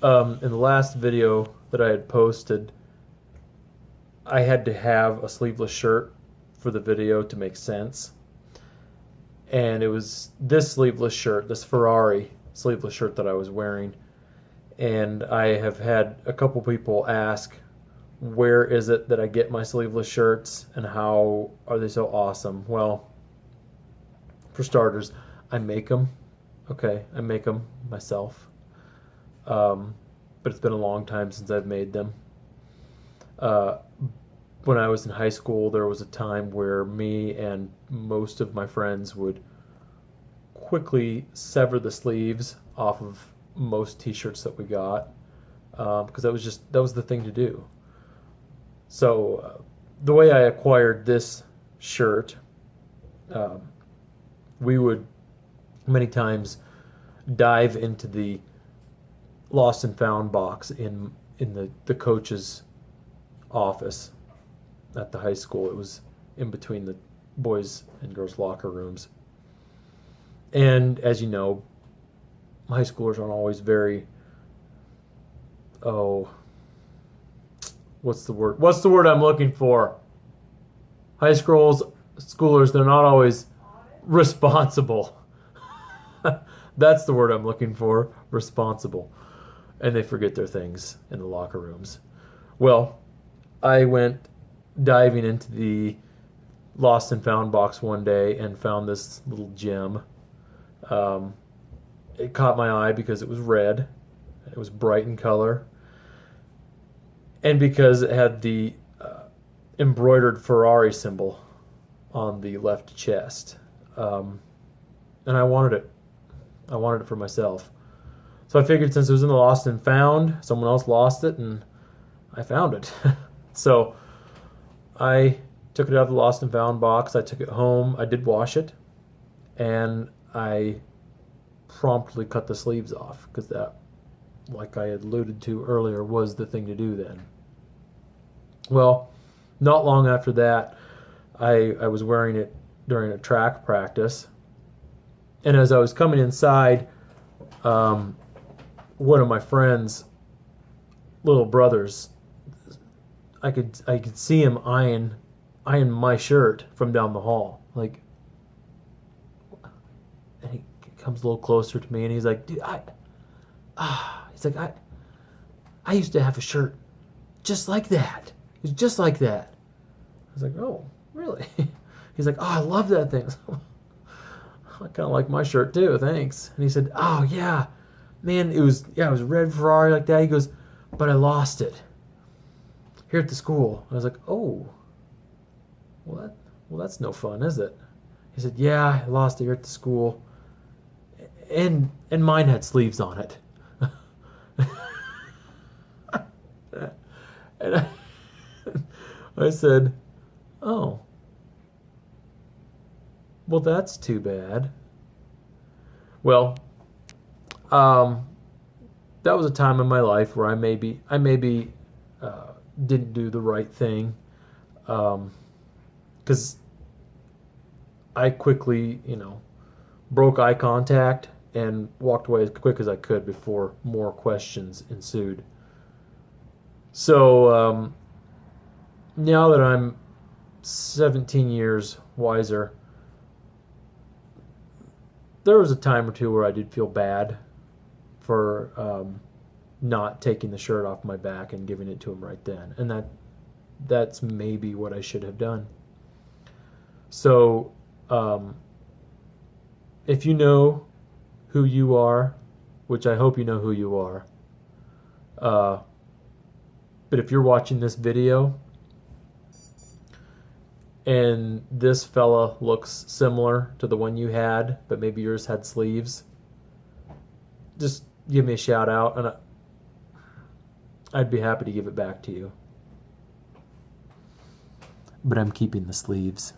In the last video that I had posted, I had to have a sleeveless shirt for the video to make sense. And it was this sleeveless shirt, this Ferrari sleeveless shirt that I was wearing. And I have had a couple people ask, where is it that I get my sleeveless shirts and how are they so awesome? Well, for starters, I make them. Okay, I make them myself. But it's been a long time since I've made them. When I was in high school, there was a time where me and most of my friends would quickly sever the sleeves off of most t-shirts that we got, because that was the thing to do. So the way I acquired this shirt, we would many times dive into the lost and found box in the coach's office at the high school. It was in between the boys and girls locker rooms. And as you know, high schoolers aren't always very, what's the word I'm looking for? High schoolers, they're not always responsible. That's the word I'm looking for, responsible. And they forget their things in the locker rooms. Well, I went diving into the lost and found box one day and found this little gem. It caught my eye because it was red. It was bright in color. And because it had the embroidered Ferrari symbol on the left chest. And I wanted it. I wanted it for myself. So I figured since it was in the lost and found, someone else lost it and I found it. So I took it out of the lost and found box. I took it home. I did wash it. And I promptly cut the sleeves off because that, like I had alluded to earlier, was the thing to do then. Well, not long after that, I was wearing it during a track practice. And as I was coming inside, one of my friend's little brothers, I could see him eyeing my shirt from down the hall. Like, and he comes a little closer to me and he's like, dude, I used to have a shirt just like that. It was just like that. I was like, oh, really? He's like, oh, I love that thing. I kind of like my shirt too, thanks. And he said, oh yeah, man, it was red Ferrari like that. He goes, but I lost it here at the school. I was like, oh, well that's no fun, is it? He said, yeah, I lost it here at the school, and mine had sleeves on it. And I said, oh, well, that's too bad. Well, that was a time in my life where I maybe didn't do the right thing, because I quickly, broke eye contact and walked away as quick as I could before more questions ensued. So now that I'm 17 years wiser, there was a time or two where I did feel bad for not taking the shirt off my back and giving it to him right then. And that's maybe what I should have done. So if you know who you are, which I hope you know who you are, but if you're watching this video and this fella looks similar to the one you had, but maybe yours had sleeves, just give me a shout out and I'd be happy to give it back to you. But I'm keeping the sleeves.